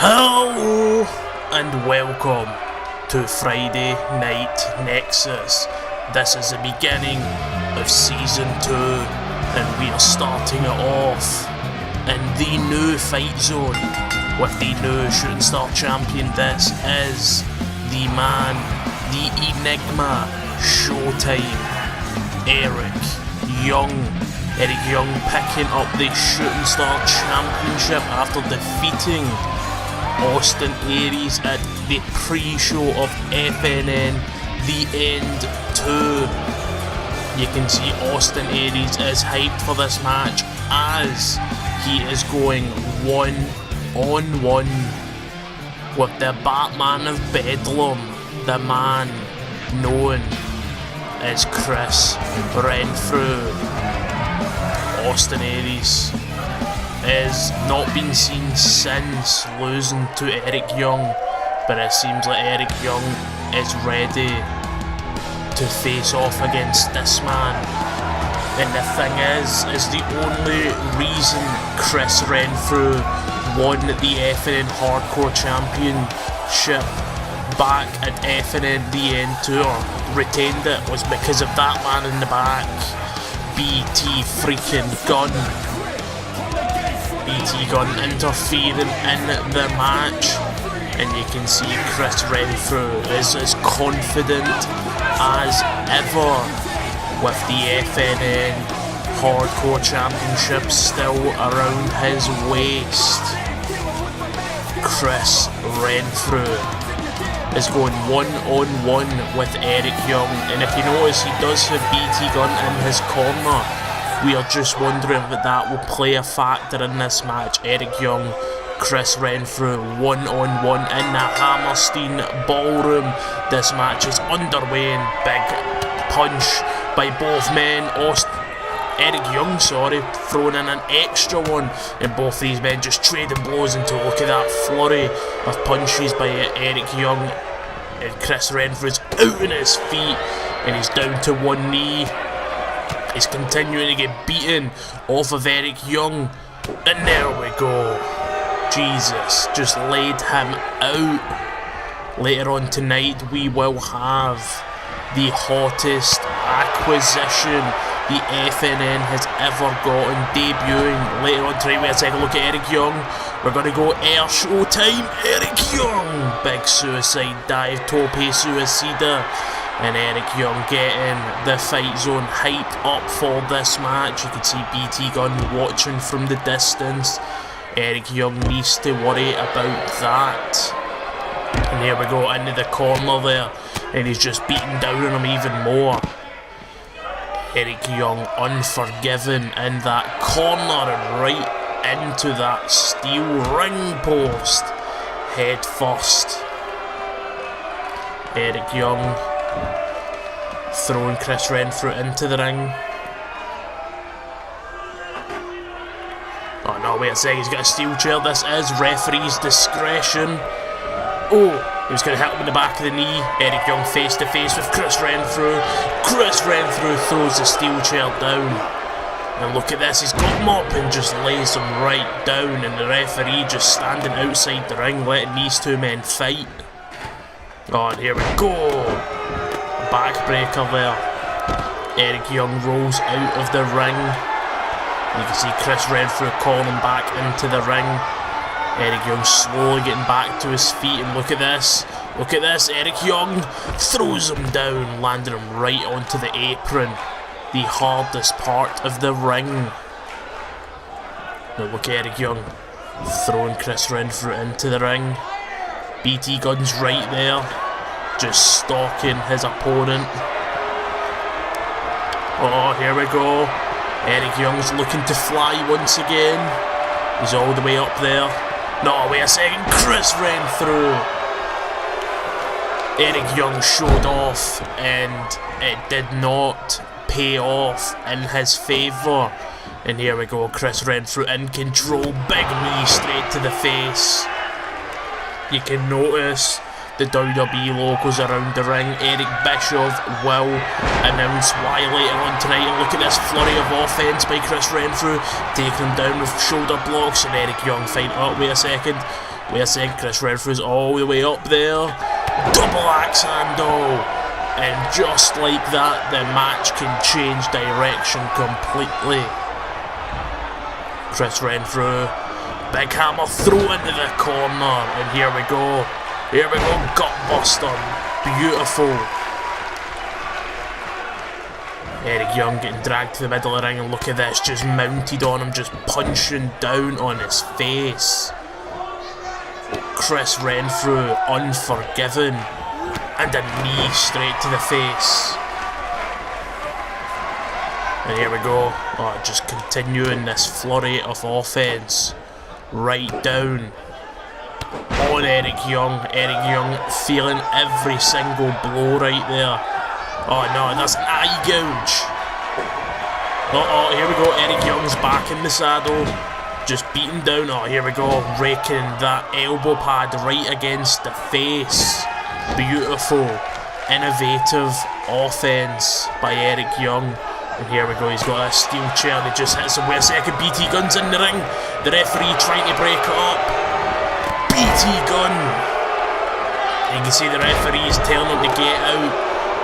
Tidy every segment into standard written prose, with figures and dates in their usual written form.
Hello and welcome to Friday Night Nexus. This is the beginning of Season 2 and we are starting it off in the new fight zone with the new Shooting Star Champion. This is the man, the Enigma, Showtime, Eric Young. Eric Young picking up the Shooting Star Championship after defeating Austin Aries at the pre-show of FNN The End 2. You can see Austin Aries is hyped for this match as he is going one-on-one with the Batman of Bedlam, the man known as Chris Renfro. Austin Aries has not been seen since losing to Eric Young, but it seems like Eric Young is ready to face off against this man. And the thing is the only reason Chris Renfro won the FNN Hardcore Championship back at FNN The End Tour, retained it, was because of that man in the back, BT freaking Gunn. BT Gunn interfering in the match, and you can see Chris Renfro is as confident as ever with the FNN Hardcore Championship still around his waist. Chris Renfro is going one-on-one with Eric Young, and if you notice, he does have BT Gunn in his corner. We are just wondering if that will play a factor in this match. Eric Young, Chris Renfro, one-on-one in the Hammerstein Ballroom. This match is underway and big punch by both men. Eric Young, throwing in an extra one, and both these men just trading blows until look at that flurry of punches by Eric Young. And Chris Renfro's out on his feet and he's down to one knee. He's continuing to get beaten off of Eric Young, and there we go. Jesus, just laid him out. Later on tonight we will have the hottest acquisition the FNN has ever gotten, debuting later on tonight. We'll take a look at Eric Young. We're going to go air show time. Eric Young, big suicide dive, tope suicida, and Eric Young getting the fight zone hyped up for this match. You can see BT Gunn watching from the distance. Eric Young needs to worry about that. And here we go into the corner there, and he's just beating down on him even more. Eric Young unforgiven in that corner and right into that steel ring post head first. Eric Young throwing Chris Renfro into the ring. Oh no, wait a second, he's got a steel chair. This is referee's discretion. Oh, he was going to hit him in the back of the knee. Eric Young face to face with Chris Renfro. Chris Renfro throws the steel chair down. And look at this, he's got him up and just lays him right down. And the referee just standing outside the ring letting these two men fight. Oh, and here we go. Backbreaker there. Eric Young rolls out of the ring. You can see Chris Renfro calling him back into the ring. Eric Young slowly getting back to his feet, and look at this. Look at this, Eric Young throws him down, landing him right onto the apron. The hardest part of the ring. Now look at Eric Young throwing Chris Renfro into the ring. BT Gunn's right there, just stalking his opponent. Oh, here we go. Eric Young's looking to fly once again. He's all the way up there. No, wait a second, Chris Renfro. Eric Young showed off and it did not pay off in his favour. And here we go, Chris Renfro in control, big knee straight to the face. You can notice the WWE logos around the ring. Eric Bischoff will announce why later on tonight. And look at this flurry of offense by Chris Renfro, taking him down with shoulder blocks, and Eric Young fighting. Oh, wait a second. Wait a second, Chris Renfro's all the way up there. Double axe handle. And just like that, the match can change direction completely. Chris Renfro, big hammer throw into the corner, and here we go, gutbuster, beautiful. Eric Young getting dragged to the middle of the ring, and look at this, just mounted on him, just punching down on his face. Chris Renfro, unforgiven, and a knee straight to the face. And here we go, just continuing this flurry of offense, right down on Eric Young. Eric Young feeling every single blow right there. Oh no, that's an eye gouge. Here we go, Eric Young's back in the saddle, just beating down. Here we go, raking that elbow pad right against the face. Beautiful, innovative offense by Eric Young. And here we go, he's got a steel chair that just hits him with a second. BT Gun's in the ring. The referee trying to break it up. BT Gun. You can see the referee's telling him to get out.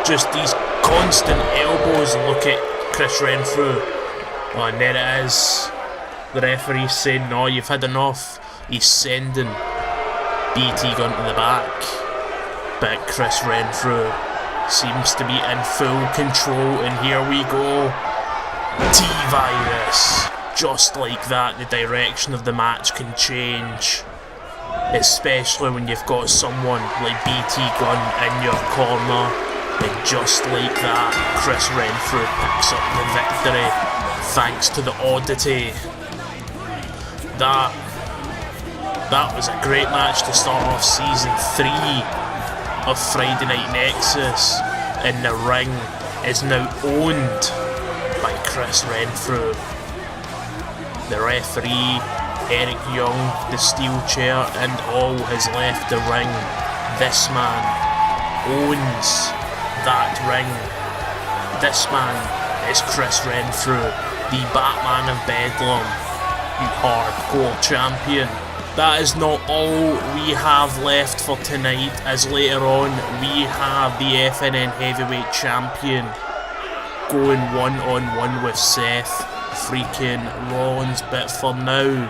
Just these constant elbows. Look at Chris Renfro. And there it is. The referee's saying, no, you've had enough. He's sending BT Gun to the back. But Chris Renfro seems to be in full control, and here we go. T-Virus. Just like that, the direction of the match can change. Especially when you've got someone like BT Gun in your corner. And just like that, Chris Renfro picks up the victory, thanks to the oddity. That was a great match to start off Season 3 of Friday Night Nexus, and the ring is now owned by Chris Renfro. The referee, Eric Young, the steel chair and all has left the ring. This man owns that ring. This man is Chris Renfro, the Batman of Bedlam, the hardcore champion. That is not all we have left for tonight, as later on we have the FNN Heavyweight Champion going one-on-one with Seth freaking Rollins. But for now,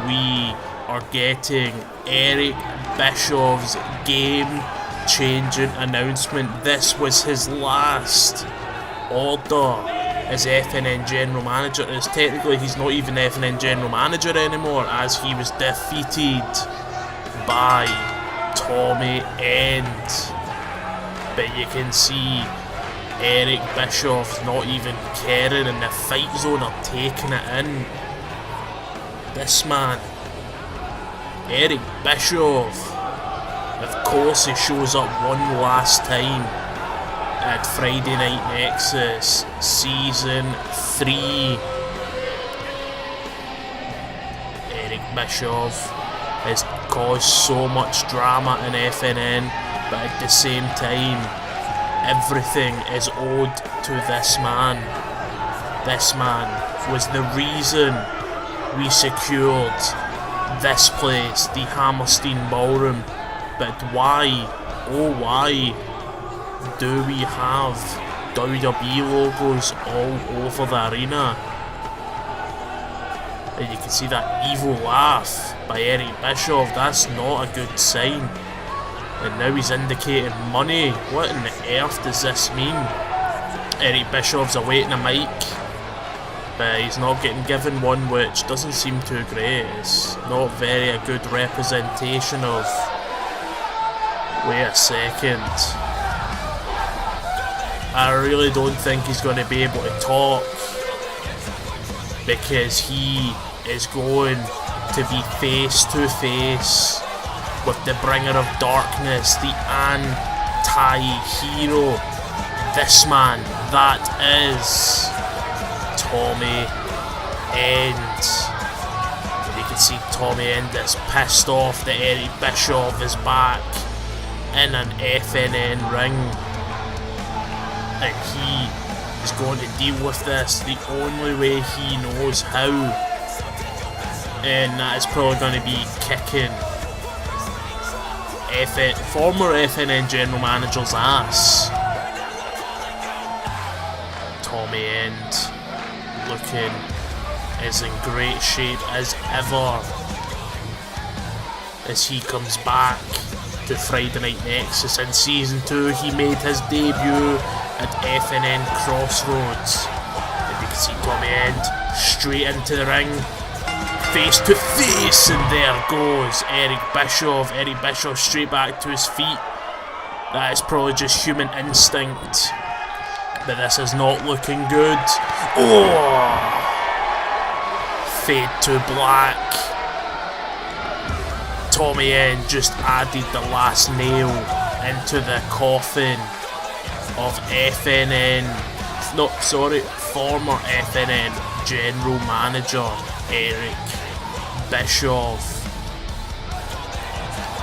we are getting Eric Bischoff's game-changing announcement. This was his last order as FNN General Manager. As technically he's not even FNN General Manager anymore, as he was defeated by Tommy End. But you can see Eric Bischoff's not even caring in the fight zone or taking it in. This man, Eric Bischoff, of course he shows up one last time at Friday Night Nexus Season 3. Eric Bischoff has caused so much drama in FNN, but at the same time, everything is owed to this man. This man was the reason we secured this place, the Hammerstein Ballroom. But why, oh why, do we have WWE logos all over the arena? And you can see that evil laugh by Eric Bischoff. That's not a good sign. And now he's indicating money. What in the earth does this mean? Eric Bischoff's awaiting a mic, but he's not getting given one, which doesn't seem too great. It's not very a good representation of... Wait a second. I really don't think he's going to be able to talk, because he is going to be face to face with the bringer of darkness, the anti-hero. This man, that is Tommy End. And you can see Tommy End is pissed off that Eric Bischoff is back in an FNN ring. And he is going to deal with this the only way he knows how. And that is probably going to be kicking former FNN general manager's ass. Tommy End looking as in great shape as ever as he comes back to Friday Night Nexus. In Season 2 he made his debut at FNN Crossroads, and you can see Tommy End straight into the ring, face to face, and there goes Eric Bischoff. Eric Bischoff straight back to his feet. That is probably just human instinct, but this is not looking good. Oh! Fade to black. Tommy End just added the last nail into the coffin of former FNN general manager Eric Bischoff.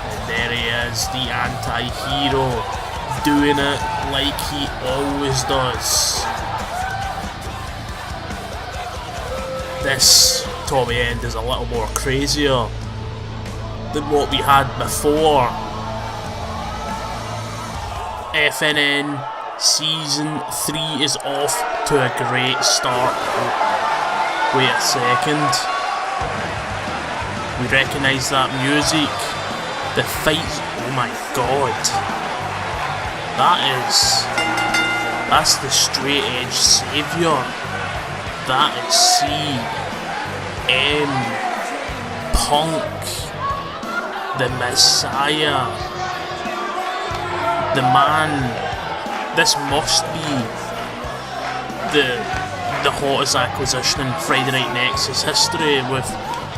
And there he is, the anti-hero, doing it like he always does. This Tommy End is a little more crazier than what we had before. FNN Season 3 is off to a great start. Oh, wait a second. We recognise that music. The fight, oh my god. That's the straight edge saviour. That is CM Punk, the Messiah, the man. This must be the hottest acquisition in Friday Night Nexus history.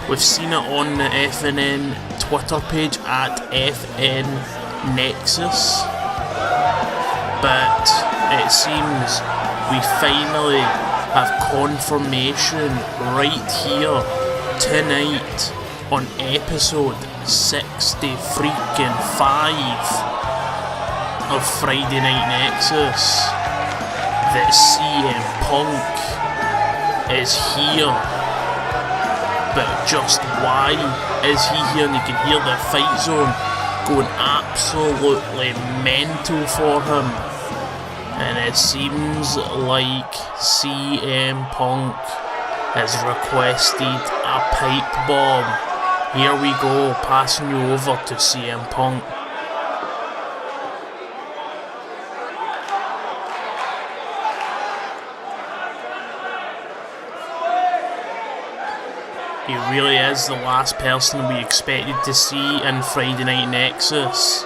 We've seen it on the FNN Twitter page at FN Nexus, but it seems we finally have confirmation right here tonight on episode 65 of Friday Night Nexus that CM Punk is here. But just why is he here? And you can hear the fight zone going absolutely mental for him. And it seems like CM Punk has requested a pipe bomb. Here we go, passing you over to CM Punk. He really is the last person we expected to see in Friday Night Nexus.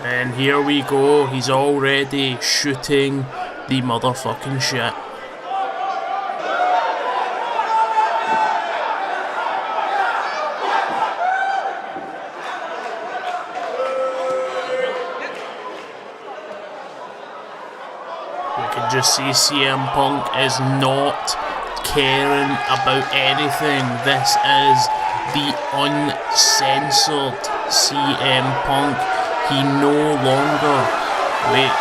And here we go, he's already shooting the motherfucking shit. Just see CM Punk is not caring about anything. This is the uncensored CM Punk. He no longer... Wait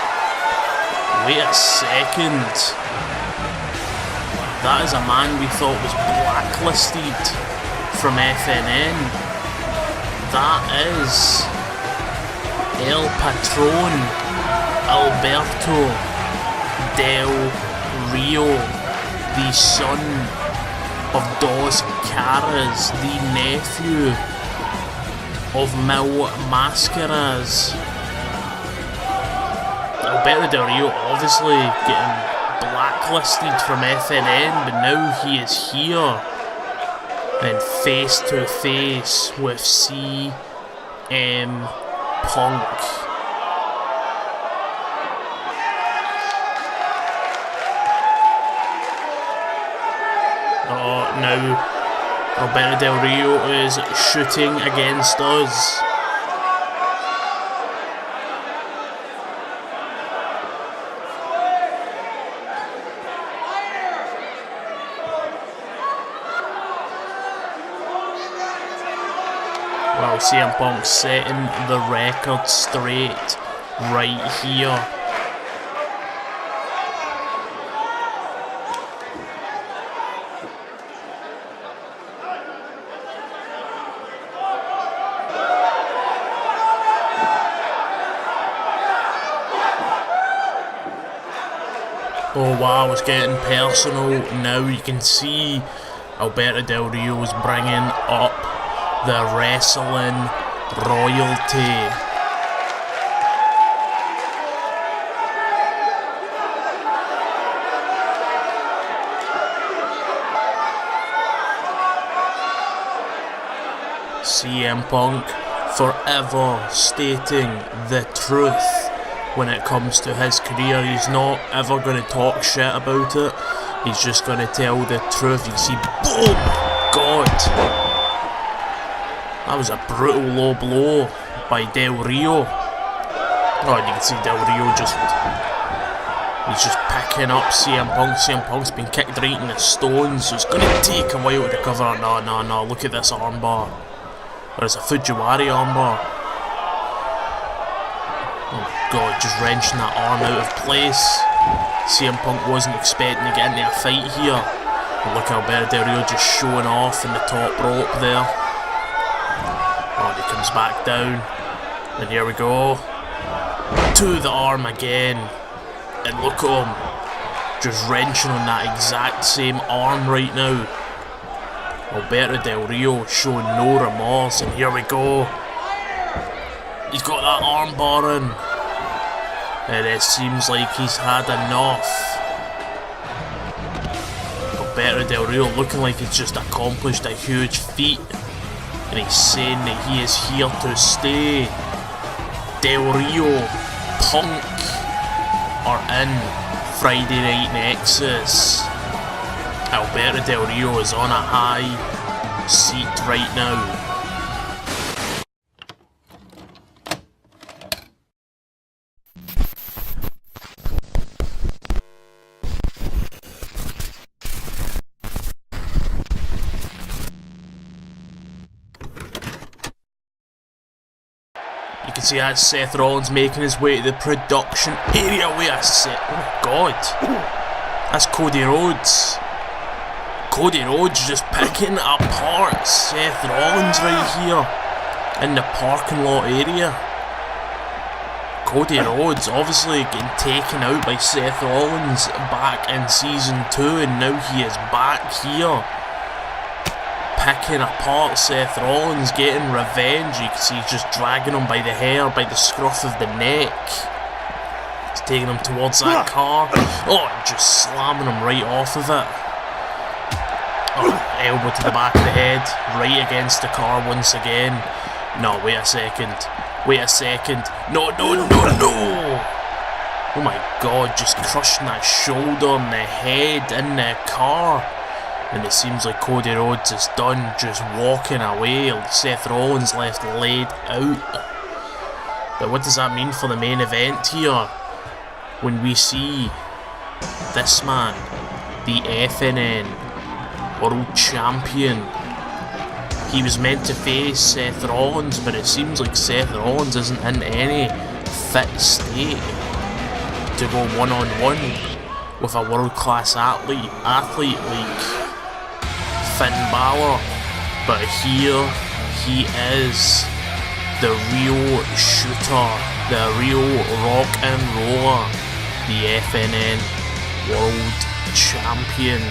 a second. That is a man we thought was blacklisted from FNN. That is El Patron Alberto Del Rio, the son of Dos Caras, the nephew of Mil Mascaras. Alberto Del Rio obviously getting blacklisted from FNN, but now he is here and face to face with CM Punk. Now Alberto Del Rio is shooting against us. Well, CM Punk setting the record straight right here. Oh wow, it's getting personal. Now you can see Alberto Del Rio is bringing up the wrestling royalty. CM Punk forever stating the truth when it comes to his career. He's not ever going to talk shit about it. He's just going to tell the truth. You can see, boom! God! That was a brutal low blow by Del Rio. Oh, and you can see Del Rio he's just picking up CM Punk. CM Punk's been kicked right in the stones, so it's going to take a while to recover. No, look at this armbar. There's a Fujiwara armbar. Oh god, just wrenching that arm out of place. CM Punk wasn't expecting to get into a fight here. And look, Alberto Del Rio just showing off in the top rope there. Oh, he comes back down. And here we go. To the arm again. And look at him. Just wrenching on that exact same arm right now. Alberto Del Rio showing no remorse, and here we go. He's got that arm bar in, and it seems like he's had enough. Alberto Del Rio looking like he's just accomplished a huge feat, and he's saying that he is here to stay. Del Rio, Punk are in Friday Night Nexus. Alberto Del Rio is on a high seat right now. You can see that's Seth Rollins making his way to the production area. Oh god, that's Cody Rhodes. Cody Rhodes just picking apart Seth Rollins right here in the parking lot area. Cody Rhodes obviously getting taken out by Seth Rollins back in season 2, and now he is back here picking apart Seth Rollins, getting revenge. You can see he's just dragging him by the hair, by the scruff of the neck. He's taking him towards that car. Oh, just slamming him right off of it. Oh, elbow to the back of the head, right against the car once again. No, wait a second. No. Oh my god, just crushing that shoulder and the head in the car. And it seems like Cody Rhodes is done, just walking away. Seth Rollins left laid out. But what does that mean for the main event here? When we see this man, the FNN World Champion. He was meant to face Seth Rollins, but it seems like Seth Rollins isn't in any fit state to go one-on-one with a world-class athlete like Finn Balor. But here he is, the real shooter, the real rock and roller, the FNN World Champion.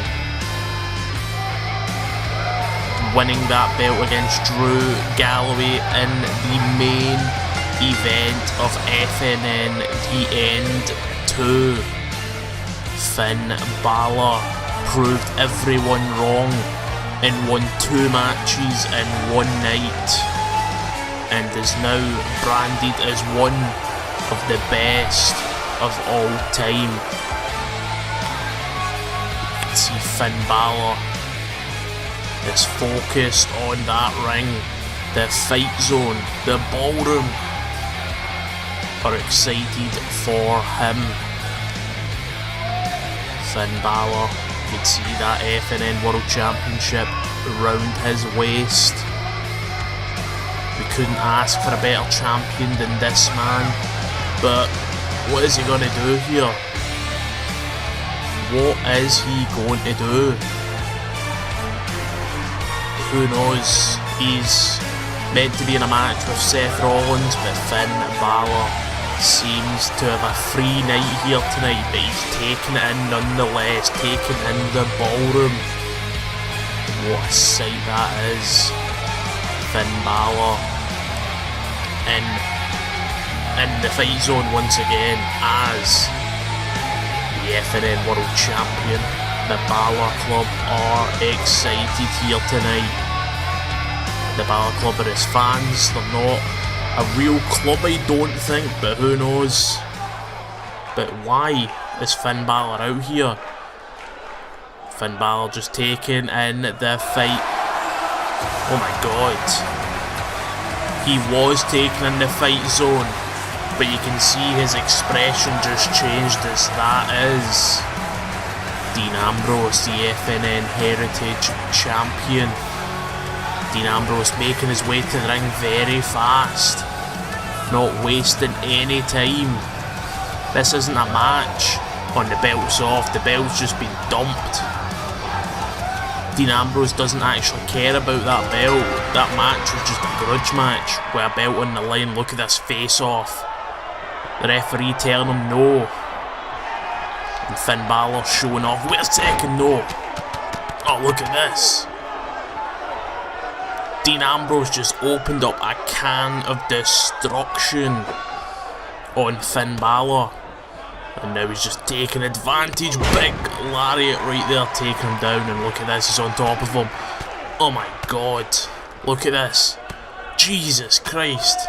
Winning that belt against Drew Galloway in the main event of FNN The End 2. Finn Balor proved everyone wrong and won 2 matches in one night, and is now branded as one of the best of all time. You can see Finn Balor is focused on that ring, the fight zone, the ballroom are excited for him. Finn Balor, you can see that FNN World Championship round his waist. We couldn't ask for a better champion than this man, but what is he going to do here? What is he going to do? Who knows? He's meant to be in a match with Seth Rollins, but Finn Balor seems to have a free night here tonight, but he's taking it in nonetheless, taking in the ballroom. What a sight that is. Finn Balor in the fight zone once again as the FNN World Champion. The Balor Club are excited here tonight. The Balor Club are his fans. They're not a real club, I don't think, but who knows. But why is Finn Balor out here? Finn Balor just taking in the fight. Oh my god. He was taken in the fight zone, but you can see his expression just changed as that is Dean Ambrose, the FNN Heritage Champion. Dean Ambrose making his way to the ring very fast, not wasting any time. This isn't a match on the belt's off, the belt's just been dumped. Dean Ambrose doesn't actually care about that belt. That match was just a grudge match with a belt on the line. Look at this face off. The referee telling him no. And Finn Balor showing off. Wait a second, no. Oh, look at this. Dean Ambrose just opened up a can of destruction on Finn Balor. And now he's just taking advantage. Big lariat right there, taking him down. And look at this, he's on top of him. Oh my god. Look at this. Jesus Christ.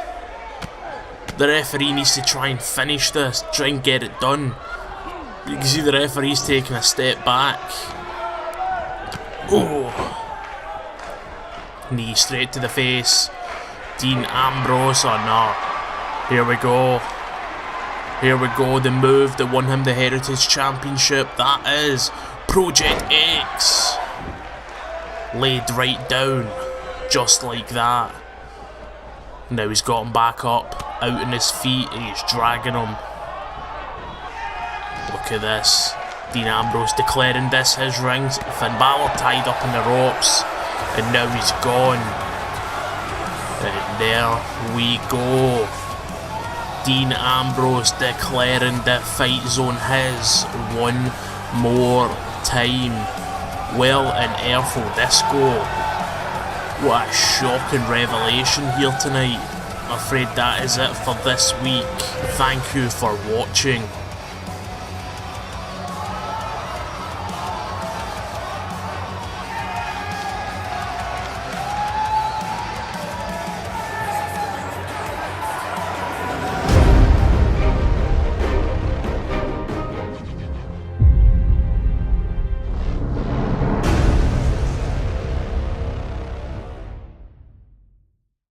The referee needs to try and finish this. Try and get it done. You can see the referee's taking a step back. Oh. Knee straight to the face. Dean Ambrose. Oh no. Here we go. Here we go, the move that won him the Heritage Championship. That is Project X. Laid right down, just like that. Now he's got him back up, out on his feet, and he's dragging him. Look at this. Dean Ambrose declaring this his ring. Finn Balor tied up in the ropes, and now he's gone. And there we go. Dean Ambrose declaring the fight zone his one more time. Well, in Airful Disco. What a shocking revelation here tonight. I'm afraid that is it for this week. Thank you for watching.